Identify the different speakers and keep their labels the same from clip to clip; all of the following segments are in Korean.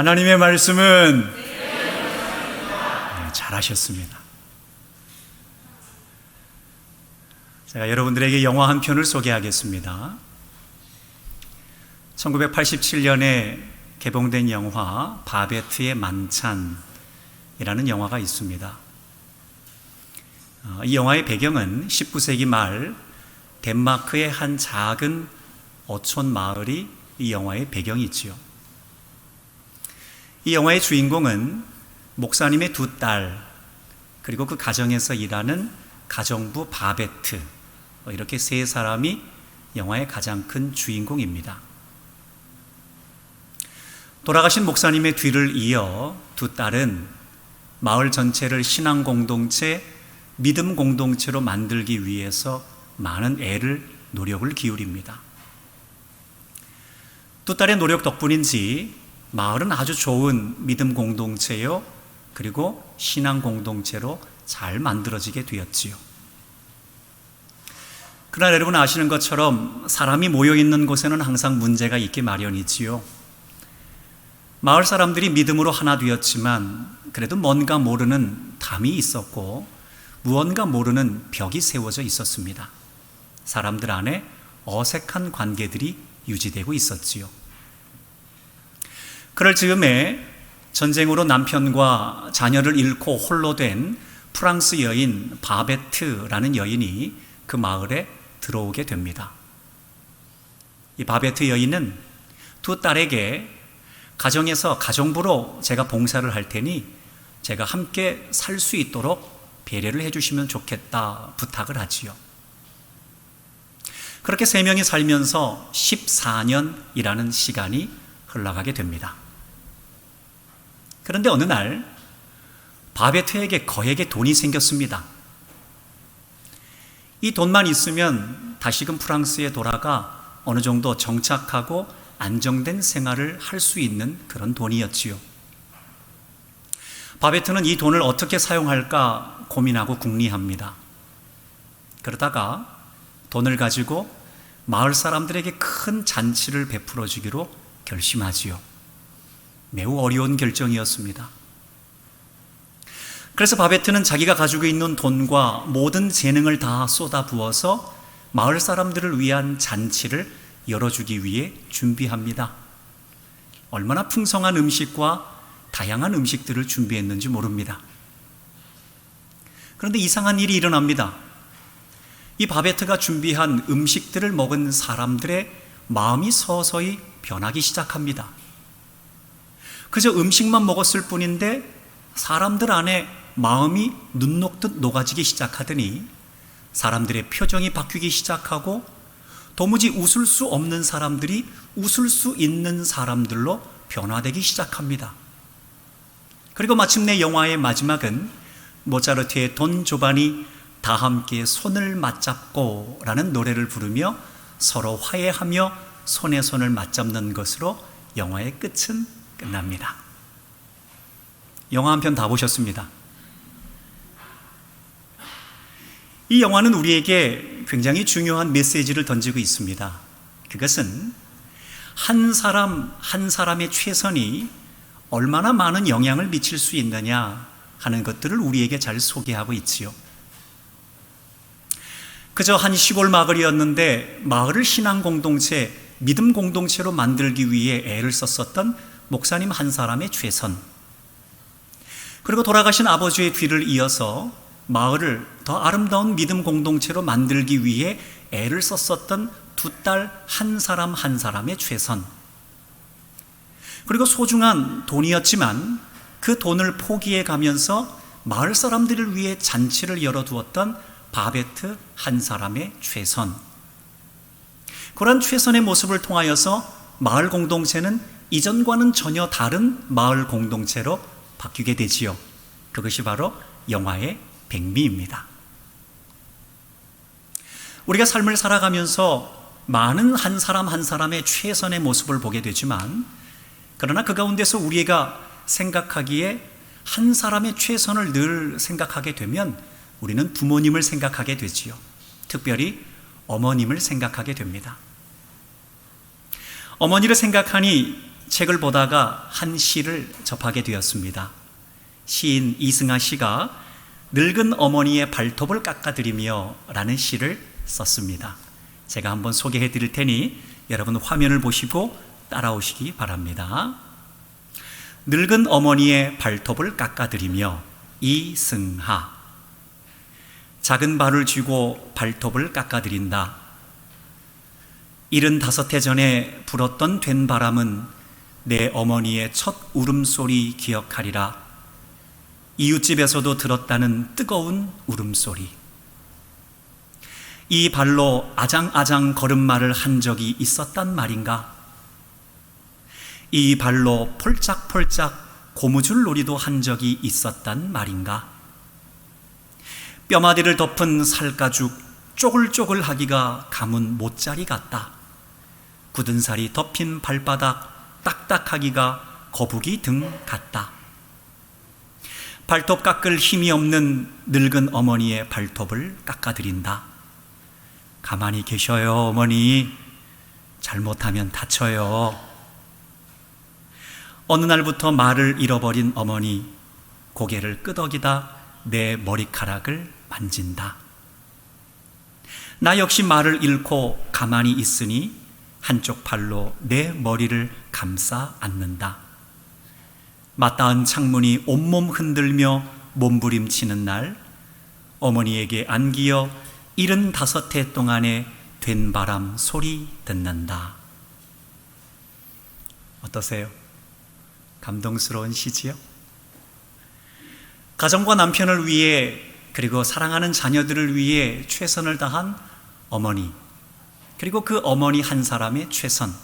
Speaker 1: 하나님의 말씀은 잘하셨습니다. 제가 여러분들에게 영화 한 편을 소개하겠습니다. 1987년에 개봉된 영화 바베트의 만찬이라는 영화가 있습니다. 이 영화의 배경은 19세기 말 덴마크의 한 작은 어촌 마을이 이 영화의 배경이지요. 이 영화의 주인공은 목사님의 두 딸, 그리고 그 가정에서 일하는 가정부 바베트, 이렇게 세 사람이 영화의 가장 큰 주인공입니다. 돌아가신 목사님의 뒤를 이어 두 딸은 마을 전체를 신앙 공동체, 믿음 공동체로 만들기 위해서 많은 애를, 노력을 기울입니다. 두 딸의 노력 덕분인지 마을은 아주 좋은 믿음 공동체요, 그리고 신앙 공동체로 잘 만들어지게 되었지요. 그러나 여러분 아시는 것처럼 사람이 모여있는 곳에는 항상 문제가 있기 마련이지요. 마을 사람들이 믿음으로 하나 되었지만 그래도 뭔가 모르는 담이 있었고 무언가 모르는 벽이 세워져 있었습니다. 사람들 안에 어색한 관계들이 유지되고 있었지요. 그럴 즈음에 전쟁으로 남편과 자녀를 잃고 홀로 된 프랑스 여인 바베트라는 여인이 그 마을에 들어오게 됩니다. 이 바베트 여인은 두 딸에게 가정에서 가정부로 제가 봉사를 할 테니 제가 함께 살 수 있도록 배려를 해주시면 좋겠다 부탁을 하지요. 그렇게 세 명이 살면서 14년이라는 시간이 흘러가게 됩니다. 그런데 어느 날 바베트에게 거액의 돈이 생겼습니다. 이 돈만 있으면 다시금 프랑스에 돌아가 어느 정도 정착하고 안정된 생활을 할 수 있는 그런 돈이었지요. 바베트는 이 돈을 어떻게 사용할까 고민하고 궁리합니다. 그러다가 돈을 가지고 마을 사람들에게 큰 잔치를 베풀어 주기로 결심하지요. 매우 어려운 결정이었습니다. 그래서 바베트는 자기가 가지고 있는 돈과 모든 재능을 다 쏟아부어서 마을 사람들을 위한 잔치를 열어주기 위해 준비합니다. 얼마나 풍성한 음식과 다양한 음식들을 준비했는지 모릅니다. 그런데 이상한 일이 일어납니다. 이 바베트가 준비한 음식들을 먹은 사람들의 마음이 서서히 변하기 시작합니다. 그저 음식만 먹었을 뿐인데 사람들 안에 마음이 눈 녹듯 녹아지기 시작하더니 사람들의 표정이 바뀌기 시작하고 도무지 웃을 수 없는 사람들이 웃을 수 있는 사람들로 변화되기 시작합니다. 그리고 마침내 영화의 마지막은 모차르트의 돈 조바니 다 함께 손을 맞잡고 라는 노래를 부르며 서로 화해하며 손에 손을 맞잡는 것으로 영화의 끝은 끝납니다. 영화 한 편 다 보셨습니다. 이 영화는 우리에게 굉장히 중요한 메시지를 던지고 있습니다. 그것은 한 사람 한 사람의 최선이 얼마나 많은 영향을 미칠 수 있느냐 하는 것들을 우리에게 잘 소개하고 있지요. 그저 한 시골 마을이었는데 마을을 신앙 공동체, 믿음 공동체로 만들기 위해 애를 썼었던 목사님 한 사람의 최선, 그리고 돌아가신 아버지의 뒤를 이어서 마을을 더 아름다운 믿음 공동체로 만들기 위해 애를 썼었던 두 딸 한 사람 한 사람의 최선, 그리고 소중한 돈이었지만 그 돈을 포기해 가면서 마을 사람들을 위해 잔치를 열어두었던 바베트 한 사람의 최선, 그런 최선의 모습을 통하여서 마을 공동체는 이전과는 전혀 다른 마을 공동체로 바뀌게 되지요. 그것이 바로 영화의 백미입니다. 우리가 삶을 살아가면서 많은 한 사람 한 사람의 최선의 모습을 보게 되지만, 그러나 그 가운데서 우리가 생각하기에 한 사람의 최선을 늘 생각하게 되면 우리는 부모님을 생각하게 되지요. 특별히 어머님을 생각하게 됩니다. 어머니를 생각하니 책을 보다가 한 시를 접하게 되었습니다. 시인 이승하 씨가 늙은 어머니의 발톱을 깎아드리며 라는 시를 썼습니다. 제가 한번 소개해 드릴 테니 여러분 화면을 보시고 따라오시기 바랍니다. 늙은 어머니의 발톱을 깎아드리며 이승하. 작은 발을 쥐고 발톱을 깎아드린다. 75해 전에 불었던 된바람은 내 어머니의 첫 울음소리 기억하리라. 이웃집에서도 들었다는 뜨거운 울음소리. 이 발로 아장아장 걸음마를 한 적이 있었단 말인가? 이 발로 폴짝폴짝 고무줄 놀이도 한 적이 있었단 말인가? 뼈마디를 덮은 살가죽 쪼글쪼글하기가 가문 못자리 같다. 굳은 살이 덮인 발바닥 딱딱하기가 거북이 등 같다. 발톱 깎을 힘이 없는 늙은 어머니의 발톱을 깎아드린다. 가만히 계셔요, 어머니. 잘못하면 다쳐요. 어느 날부터 말을 잃어버린 어머니, 고개를 끄덕이다 내 머리카락을 만진다. 나 역시 말을 잃고 가만히 있으니 한쪽 팔로 내 머리를 감싸 안는다. 맞닿은 창문이 온몸 흔들며 몸부림치는 날, 어머니에게 안기어 75해 동안의 된바람 소리 듣는다. 어떠세요? 감동스러운 시지요? 가정과 남편을 위해 그리고 사랑하는 자녀들을 위해 최선을 다한 어머니, 그리고 그 어머니 한 사람의 최선.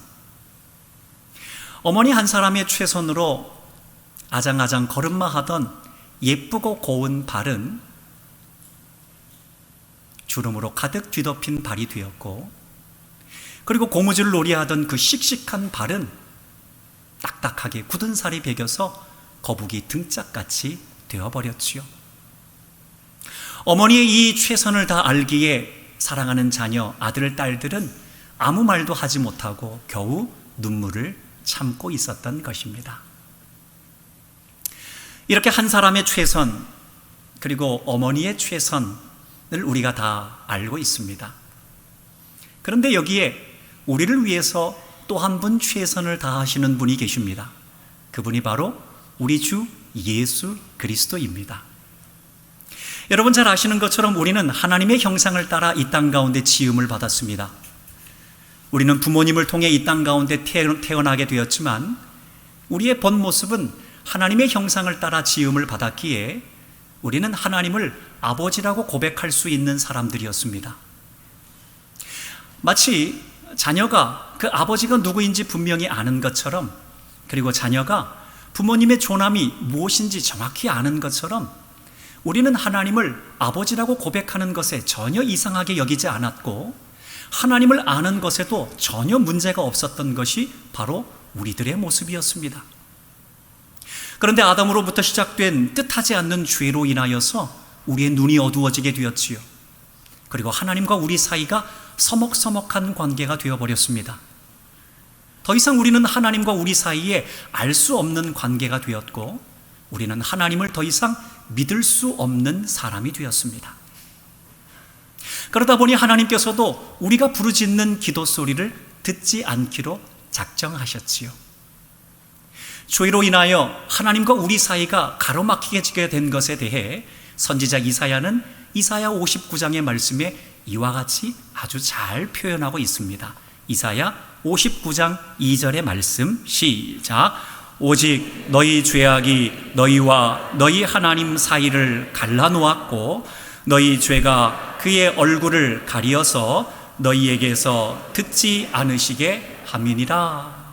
Speaker 1: 어머니 한 사람의 최선으로 아장아장 걸음마하던 예쁘고 고운 발은 주름으로 가득 뒤덮인 발이 되었고, 그리고 고무줄 놀이하던 그 씩씩한 발은 딱딱하게 굳은 살이 배겨서 거북이 등짝같이 되어버렸지요. 어머니의 이 최선을 다 알기에 사랑하는 자녀, 아들, 딸들은 아무 말도 하지 못하고 겨우 눈물을 참고 있었던 것입니다. 이렇게 한 사람의 최선, 그리고 어머니의 최선을 우리가 다 알고 있습니다. 그런데 여기에 우리를 위해서 또 한 분 최선을 다하시는 분이 계십니다. 그분이 바로 우리 주 예수 그리스도입니다. 여러분 잘 아시는 것처럼 우리는 하나님의 형상을 따라 이 땅 가운데 지음을 받았습니다. 우리는 부모님을 통해 이 땅 가운데 태어나게 되었지만 우리의 본 모습은 하나님의 형상을 따라 지음을 받았기에 우리는 하나님을 아버지라고 고백할 수 있는 사람들이었습니다. 마치 자녀가 그 아버지가 누구인지 분명히 아는 것처럼, 그리고 자녀가 부모님의 존함이 무엇인지 정확히 아는 것처럼 우리는 하나님을 아버지라고 고백하는 것에 전혀 이상하게 여기지 않았고, 하나님을 아는 것에도 전혀 문제가 없었던 것이 바로 우리들의 모습이었습니다. 그런데 아담으로부터 시작된 뜻하지 않는 죄로 인하여서 우리의 눈이 어두워지게 되었지요. 그리고 하나님과 우리 사이가 서먹서먹한 관계가 되어버렸습니다. 더 이상 우리는 하나님과 우리 사이에 알 수 없는 관계가 되었고, 우리는 하나님을 더 이상 믿을 수 없는 사람이 되었습니다. 그러다 보니 하나님께서도 우리가 부르짖는 기도 소리를 듣지 않기로 작정하셨지요. 죄로 인하여 하나님과 우리 사이가 가로막히게 된 것에 대해 선지자 이사야는 이사야 59장의 말씀에 이와 같이 아주 잘 표현하고 있습니다. 이사야 59장 2절의 말씀, 시작. 오직 너희 죄악이 너희와 너희 하나님 사이를 갈라놓았고 너희 죄가 그의 얼굴을 가리어서 너희에게서 듣지 않으시게 함이니라.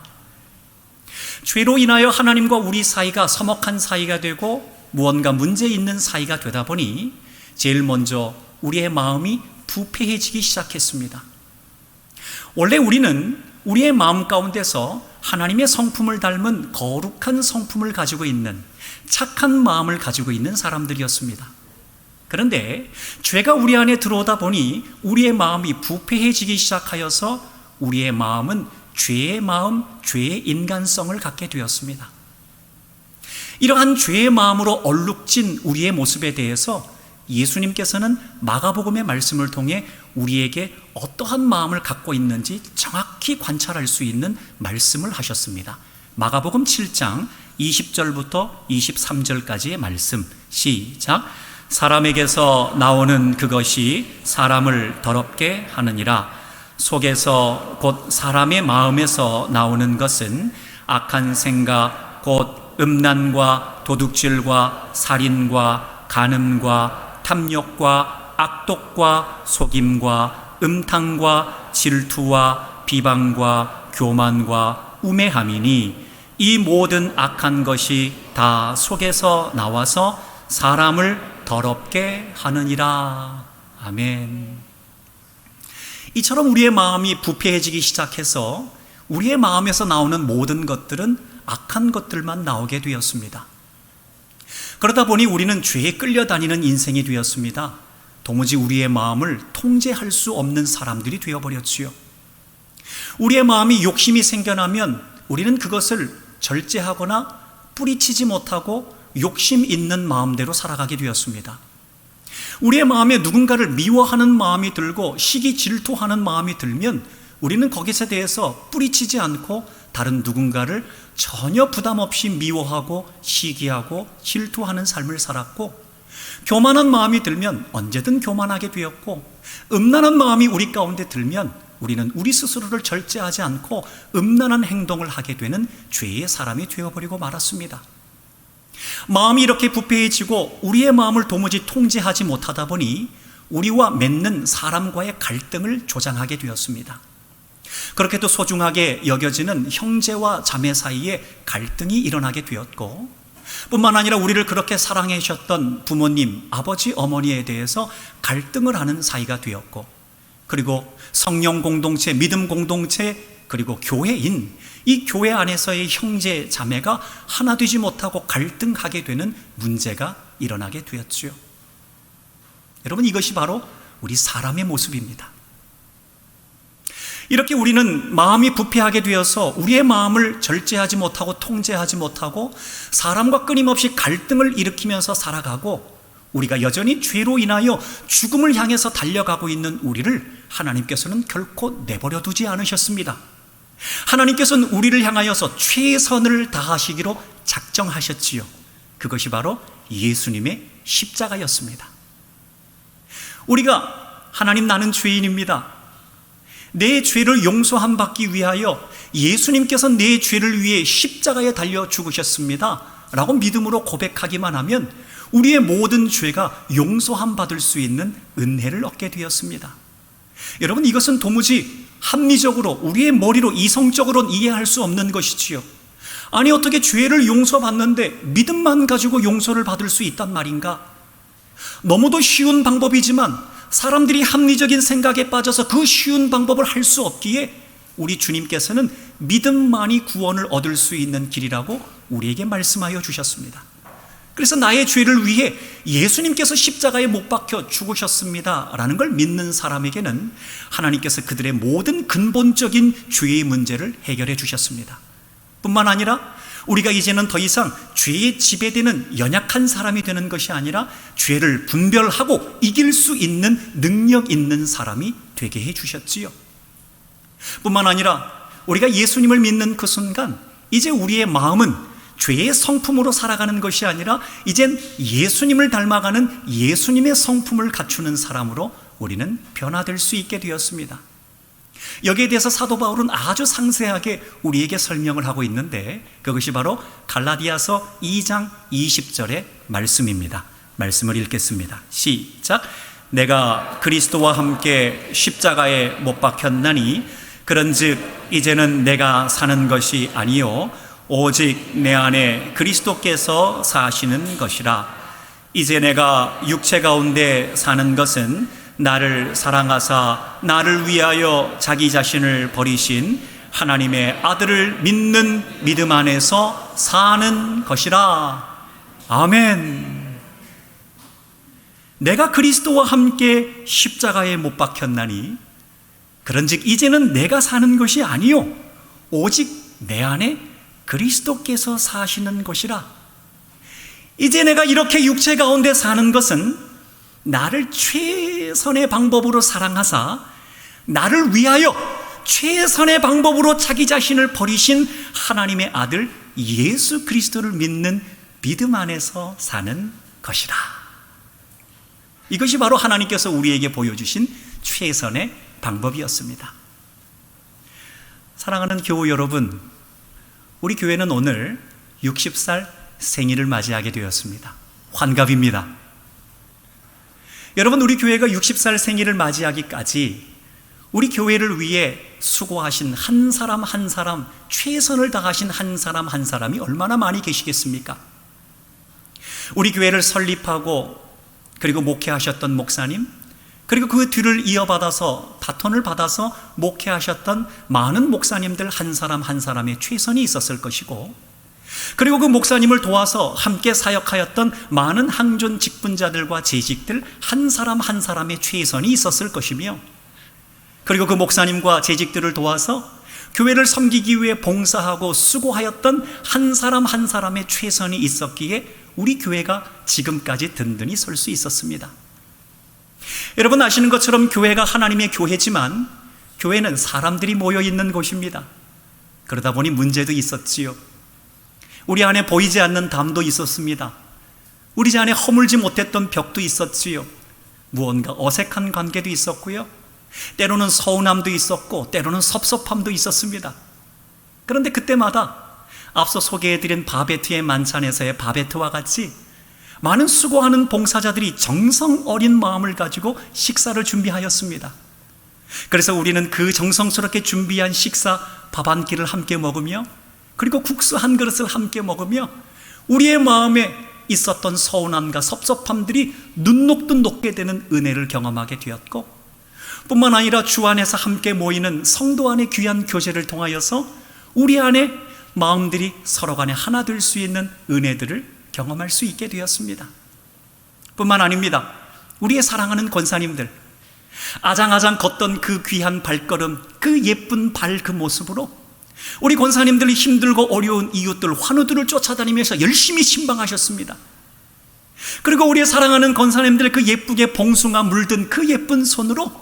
Speaker 1: 죄로 인하여 하나님과 우리 사이가 서먹한 사이가 되고 무언가 문제 있는 사이가 되다 보니 제일 먼저 우리의 마음이 부패해지기 시작했습니다. 원래 우리는 우리의 마음 가운데서 하나님의 성품을 닮은 거룩한 성품을 가지고 있는, 착한 마음을 가지고 있는 사람들이었습니다. 그런데 죄가 우리 안에 들어오다 보니 우리의 마음이 부패해지기 시작하여서 우리의 마음은 죄의 마음, 죄의 인간성을 갖게 되었습니다. 이러한 죄의 마음으로 얼룩진 우리의 모습에 대해서 예수님께서는 마가복음의 말씀을 통해 우리에게 어떠한 마음을 갖고 있는지 정확히 관찰할 수 있는 말씀을 하셨습니다. 마가복음 7장 20절부터 23절까지의 말씀, 시작. 사람에게서 나오는 그것이 사람을 더럽게 하느니라. 속에서 곧 사람의 마음에서 나오는 것은 악한 생각, 곧 음란과 도둑질과 살인과 간음과 탐욕과 악독과 속임과 음탕과 질투와 비방과 교만과 우매함이니 이 모든 악한 것이 다 속에서 나와서 사람을 더럽게 하느니라. 아멘. 이처럼 우리의 마음이 부패해지기 시작해서 우리의 마음에서 나오는 모든 것들은 악한 것들만 나오게 되었습니다. 그러다 보니 우리는 죄에 끌려다니는 인생이 되었습니다. 도무지 우리의 마음을 통제할 수 없는 사람들이 되어버렸지요. 우리의 마음이 욕심이 생겨나면 우리는 그것을 절제하거나 뿌리치지 못하고 욕심 있는 마음대로 살아가게 되었습니다. 우리의 마음에 누군가를 미워하는 마음이 들고 시기 질투하는 마음이 들면 우리는 거기에 대해서 뿌리치지 않고 다른 누군가를 전혀 부담 없이 미워하고 시기하고 질투하는 삶을 살았고, 교만한 마음이 들면 언제든 교만하게 되었고, 음란한 마음이 우리 가운데 들면 우리는 우리 스스로를 절제하지 않고 음란한 행동을 하게 되는 죄의 사람이 되어버리고 말았습니다. 마음이 이렇게 부패해지고 우리의 마음을 도무지 통제하지 못하다 보니 우리와 맺는 사람과의 갈등을 조장하게 되었습니다. 그렇게 또 소중하게 여겨지는 형제와 자매 사이에 갈등이 일어나게 되었고, 뿐만 아니라 우리를 그렇게 사랑해 주셨던 부모님, 아버지, 어머니에 대해서 갈등을 하는 사이가 되었고, 그리고 성령 공동체, 믿음 공동체, 그리고 교회인 이 교회 안에서의 형제 자매가 하나 되지 못하고 갈등하게 되는 문제가 일어나게 되었지요. 여러분, 이것이 바로 우리 사람의 모습입니다. 이렇게 우리는 마음이 부패하게 되어서 우리의 마음을 절제하지 못하고 통제하지 못하고 사람과 끊임없이 갈등을 일으키면서 살아가고, 우리가 여전히 죄로 인하여 죽음을 향해서 달려가고 있는 우리를 하나님께서는 결코 내버려 두지 않으셨습니다. 하나님께서는 우리를 향하여서 최선을 다하시기로 작정하셨지요. 그것이 바로 예수님의 십자가였습니다. 우리가 하나님, 나는 죄인입니다, 내 죄를 용서함 받기 위하여 예수님께서 내 죄를 위해 십자가에 달려 죽으셨습니다 라고 믿음으로 고백하기만 하면 우리의 모든 죄가 용서함 받을 수 있는 은혜를 얻게 되었습니다. 여러분, 이것은 도무지 합리적으로 우리의 머리로 이성적으로는 이해할 수 없는 것이지요. 아니, 어떻게 죄를 용서받는데 믿음만 가지고 용서를 받을 수 있단 말인가? 너무도 쉬운 방법이지만 사람들이 합리적인 생각에 빠져서 그 쉬운 방법을 할 수 없기에 우리 주님께서는 믿음만이 구원을 얻을 수 있는 길이라고 우리에게 말씀하여 주셨습니다. 그래서 나의 죄를 위해 예수님께서 십자가에 못 박혀 죽으셨습니다 라는 걸 믿는 사람에게는 하나님께서 그들의 모든 근본적인 죄의 문제를 해결해 주셨습니다. 뿐만 아니라 우리가 이제는 더 이상 죄에 지배되는 연약한 사람이 되는 것이 아니라 죄를 분별하고 이길 수 있는 능력 있는 사람이 되게 해 주셨지요. 뿐만 아니라 우리가 예수님을 믿는 그 순간 이제 우리의 마음은 죄의 성품으로 살아가는 것이 아니라 이젠 예수님을 닮아가는 예수님의 성품을 갖추는 사람으로 우리는 변화될 수 있게 되었습니다. 여기에 대해서 사도 바울은 아주 상세하게 우리에게 설명을 하고 있는데, 그것이 바로 갈라디아서 2장 20절의 말씀입니다. 말씀을 읽겠습니다. 시작. 내가 그리스도와 함께 십자가에 못 박혔나니 그런즉 이제는 내가 사는 것이 아니요 오직 내 안에 그리스도께서 사시는 것이라. 이제 내가 육체 가운데 사는 것은 나를 사랑하사 나를 위하여 자기 자신을 버리신 하나님의 아들을 믿는 믿음 안에서 사는 것이라. 아멘. 내가 그리스도와 함께 십자가에 못 박혔나니 그런즉 이제는 내가 사는 것이 아니요 오직 내 안에 그리스도께서 사시는 것이라. 이제 내가 이렇게 육체 가운데 사는 것은 나를 최선의 방법으로 사랑하사 나를 위하여 최선의 방법으로 자기 자신을 버리신 하나님의 아들 예수 그리스도를 믿는 믿음 안에서 사는 것이라. 이것이 바로 하나님께서 우리에게 보여주신 최선의 방법이었습니다. 사랑하는 교우 여러분, 우리 교회는 오늘 60살 생일을 맞이하게 되었습니다. 환갑입니다. 여러분, 우리 교회가 60살 생일을 맞이하기까지 우리 교회를 위해 수고하신 한 사람 한 사람, 최선을 다하신 한 사람 한 사람이 얼마나 많이 계시겠습니까? 우리 교회를 설립하고 그리고 목회하셨던 목사님, 그리고 그 뒤를 이어받아서 바톤을 받아서 목회하셨던 많은 목사님들 한 사람 한 사람의 최선이 있었을 것이고, 그리고 그 목사님을 도와서 함께 사역하였던 많은 항존 직분자들과 재직들 한 사람 한 사람의 최선이 있었을 것이며, 그리고 그 목사님과 재직들을 도와서 교회를 섬기기 위해 봉사하고 수고하였던 한 사람 한 사람의 최선이 있었기에 우리 교회가 지금까지 든든히 설 수 있었습니다. 여러분 아시는 것처럼 교회가 하나님의 교회지만 교회는 사람들이 모여 있는 곳입니다. 그러다 보니 문제도 있었지요. 우리 안에 보이지 않는 담도 있었습니다. 우리 안에 허물지 못했던 벽도 있었지요. 무언가 어색한 관계도 있었고요. 때로는 서운함도 있었고 때로는 섭섭함도 있었습니다. 그런데 그때마다 앞서 소개해드린 바베트의 만찬에서의 바베트와 같이 많은 수고하는 봉사자들이 정성 어린 마음을 가지고 식사를 준비하였습니다. 그래서 우리는 그 정성스럽게 준비한 식사 밥 한 끼를 함께 먹으며, 그리고 국수 한 그릇을 함께 먹으며 우리의 마음에 있었던 서운함과 섭섭함들이 눈 녹듯 녹게 되는 은혜를 경험하게 되었고, 뿐만 아니라 주 안에서 함께 모이는 성도 안의 귀한 교제를 통하여서 우리 안에 마음들이 서로 간에 하나 될 수 있는 은혜들을 경험할 수 있게 되었습니다. 뿐만 아닙니다. 우리의 사랑하는 권사님들, 아장아장 걷던 그 귀한 발걸음, 그 예쁜 발 그 모습으로 우리 권사님들이 힘들고 어려운 이웃들, 환우들을 쫓아다니면서 열심히 신방하셨습니다. 그리고 우리의 사랑하는 권사님들 그 예쁘게 봉숭아 물든 그 예쁜 손으로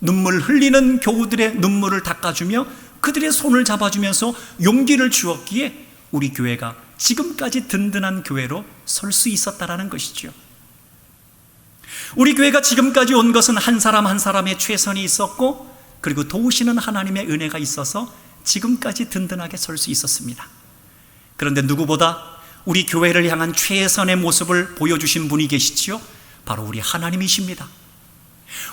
Speaker 1: 눈물 흘리는 교우들의 눈물을 닦아주며 그들의 손을 잡아주면서 용기를 주었기에 우리 교회가 지금까지 든든한 교회로 설 수 있었다라는 것이죠. 우리 교회가 지금까지 온 것은 한 사람 한 사람의 최선이 있었고, 그리고 도우시는 하나님의 은혜가 있어서 지금까지 든든하게 설 수 있었습니다. 그런데 누구보다 우리 교회를 향한 최선의 모습을 보여주신 분이 계시지요. 바로 우리 하나님이십니다.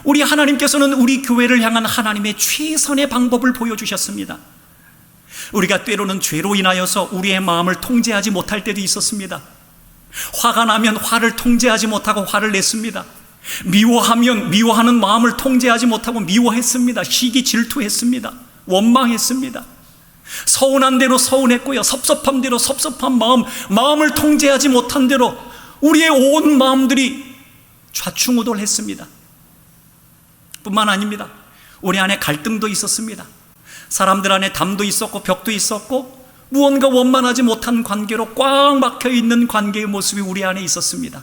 Speaker 1: 우리 하나님께서는 우리 교회를 향한 하나님의 최선의 방법을 보여주셨습니다. 우리가 때로는 죄로 인하여서 우리의 마음을 통제하지 못할 때도 있었습니다. 화가 나면 화를 통제하지 못하고 화를 냈습니다. 미워하면 미워하는 마음을 통제하지 못하고 미워했습니다. 시기 질투했습니다. 원망했습니다. 서운한 대로 서운했고요, 섭섭한 대로 섭섭한 마음을 통제하지 못한 대로 우리의 온 마음들이 좌충우돌했습니다. 뿐만 아닙니다. 우리 안에 갈등도 있었습니다. 사람들 안에 담도 있었고 벽도 있었고 무언가 원만하지 못한 관계로 꽉 막혀있는 관계의 모습이 우리 안에 있었습니다.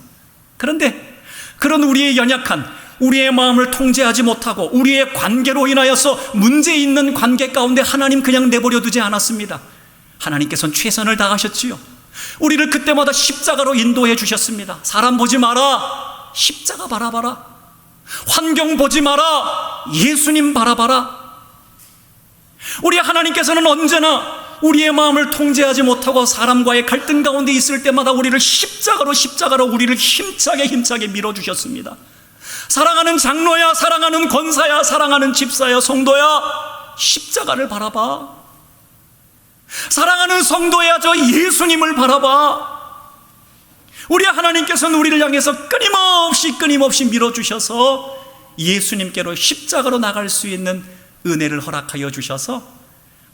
Speaker 1: 그런데 그런 우리의 연약한, 우리의 마음을 통제하지 못하고 우리의 관계로 인하여서 문제 있는 관계 가운데 하나님 그냥 내버려 두지 않았습니다. 하나님께서는 최선을 다하셨지요. 우리를 그때마다 십자가로 인도해 주셨습니다. 사람 보지 마라, 십자가 바라봐라. 환경 보지 마라, 예수님 바라봐라. 우리 하나님께서는 언제나 우리의 마음을 통제하지 못하고 사람과의 갈등 가운데 있을 때마다 우리를 십자가로 우리를 힘차게 밀어주셨습니다. 사랑하는 장로야, 사랑하는 권사야, 사랑하는 집사야, 성도야, 십자가를 바라봐. 사랑하는 성도야, 저 예수님을 바라봐. 우리 하나님께서는 우리를 향해서 끊임없이 밀어주셔서 예수님께로 십자가로 나갈 수 있는 은혜를 허락하여 주셔서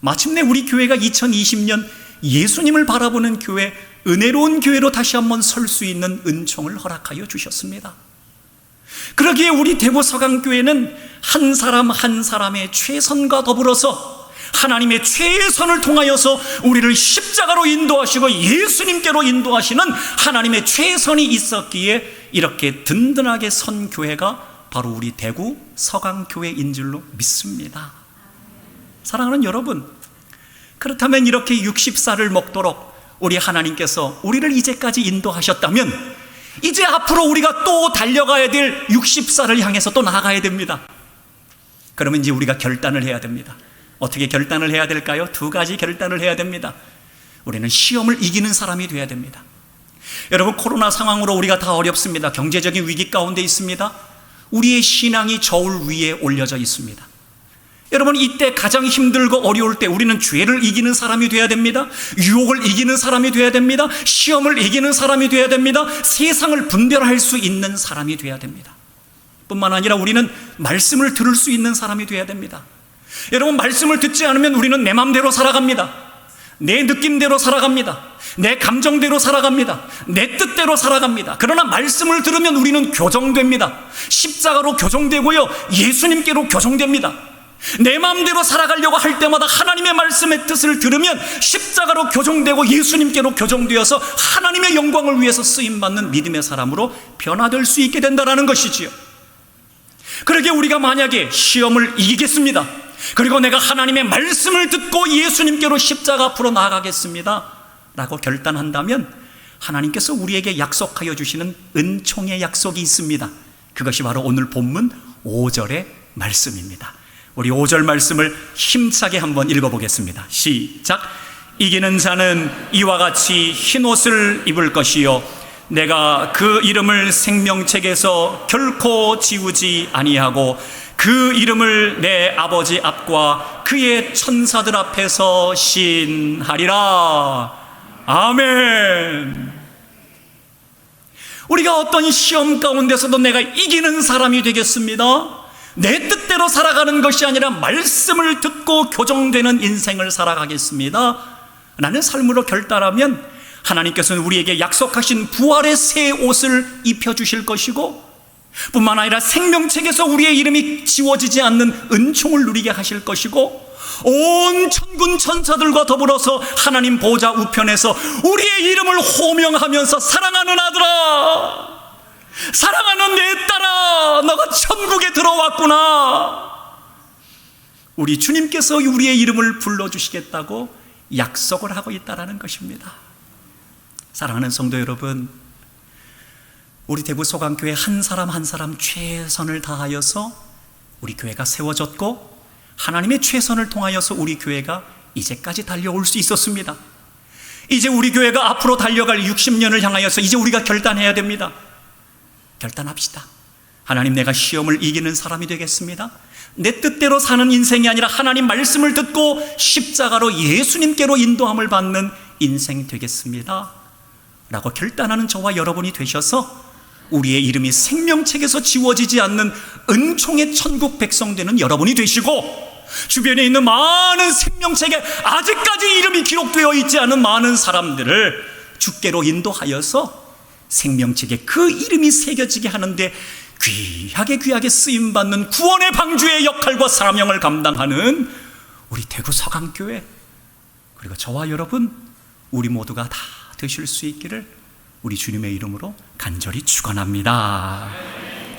Speaker 1: 마침내 우리 교회가 2020년 예수님을 바라보는 교회, 은혜로운 교회로 다시 한번 설 수 있는 은총을 허락하여 주셨습니다. 그러기에 우리 대구 서강교회는 한 사람 한 사람의 최선과 더불어서 하나님의 최선을 통하여서 우리를 십자가로 인도하시고 예수님께로 인도하시는 하나님의 최선이 있었기에 이렇게 든든하게 선 교회가 바로 우리 대구 서강교회인 줄로 믿습니다. 사랑하는 여러분, 그렇다면 이렇게 60살을 먹도록 우리 하나님께서 우리를 이제까지 인도하셨다면 이제 앞으로 우리가 또 달려가야 될 60살을 향해서 또 나아가야 됩니다. 그러면 이제 우리가 결단을 해야 됩니다. 어떻게 결단을 해야 될까요? 두 가지 결단을 해야 됩니다. 우리는 시험을 이기는 사람이 되어야 됩니다. 여러분, 코로나 상황으로 우리가 다 어렵습니다. 경제적인 위기 가운데 있습니다. 우리의 신앙이 저울 위에 올려져 있습니다. 여러분, 이때 가장 힘들고 어려울 때 우리는 죄를 이기는 사람이 되어야 됩니다. 유혹을 이기는 사람이 되어야 됩니다. 시험을 이기는 사람이 되어야 됩니다. 세상을 분별할 수 있는 사람이 되어야 됩니다. 뿐만 아니라 우리는 말씀을 들을 수 있는 사람이 되어야 됩니다. 여러분, 말씀을 듣지 않으면 우리는 내 마음대로 살아갑니다. 내 느낌대로 살아갑니다. 내 감정대로 살아갑니다. 내 뜻대로 살아갑니다. 그러나 말씀을 들으면 우리는 교정됩니다. 십자가로 교정되고요, 예수님께로 교정됩니다. 내 마음대로 살아가려고 할 때마다 하나님의 말씀의 뜻을 들으면 십자가로 교정되고 예수님께로 교정되어서 하나님의 영광을 위해서 쓰임받는 믿음의 사람으로 변화될 수 있게 된다는 것이지요. 그러게 우리가 만약에 시험을 이기겠습니다, 그리고 내가 하나님의 말씀을 듣고 예수님께로 십자가 앞으로 나아가겠습니다 라고 결단한다면 하나님께서 우리에게 약속하여 주시는 은총의 약속이 있습니다. 그것이 바로 오늘 본문 5절의 말씀입니다. 우리 5절 말씀을 힘차게 한번 읽어보겠습니다. 시작. 이기는 자는 이와 같이 흰옷을 입을 것이요 내가 그 이름을 생명책에서 결코 지우지 아니하고 그 이름을 내 아버지 앞과 그의 천사들 앞에서 신하리라. 아멘. 우리가 어떤 시험 가운데서도 내가 이기는 사람이 되겠습니다. 내 뜻대로 살아가는 것이 아니라 말씀을 듣고 교정되는 인생을 살아가겠습니다 라는 삶으로 결단하면 하나님께서는 우리에게 약속하신 부활의 새 옷을 입혀주실 것이고, 뿐만 아니라 생명책에서 우리의 이름이 지워지지 않는 은총을 누리게 하실 것이고, 온 천군 천사들과 더불어서 하나님 보좌 우편에서 우리의 이름을 호명하면서 사랑하는 아들아, 사랑하는 내 딸아, 너가 천국에 들어왔구나, 우리 주님께서 우리의 이름을 불러주시겠다고 약속을 하고 있다는 것입니다. 사랑하는 성도 여러분, 우리 대구 소강교회 한 사람 한 사람 최선을 다하여서 우리 교회가 세워졌고, 하나님의 최선을 통하여서 우리 교회가 이제까지 달려올 수 있었습니다. 이제 우리 교회가 앞으로 달려갈 60년을 향하여서 이제 우리가 결단해야 됩니다. 결단합시다. 하나님, 내가 시험을 이기는 사람이 되겠습니다. 내 뜻대로 사는 인생이 아니라 하나님 말씀을 듣고 십자가로 예수님께로 인도함을 받는 인생 되겠습니다 라고 결단하는 저와 여러분이 되셔서 우리의 이름이 생명책에서 지워지지 않는 은총의 천국 백성 되는 여러분이 되시고, 주변에 있는 많은 생명책에 아직까지 이름이 기록되어 있지 않은 많은 사람들을 주께로 인도하여서 생명책에 그 이름이 새겨지게 하는데 귀하게 쓰임받는 구원의 방주의 역할과 사명을 감당하는 우리 대구 서강교회, 그리고 저와 여러분 우리 모두가 다 되실 수 있기를 우리 주님의 이름으로 간절히 축원합니다.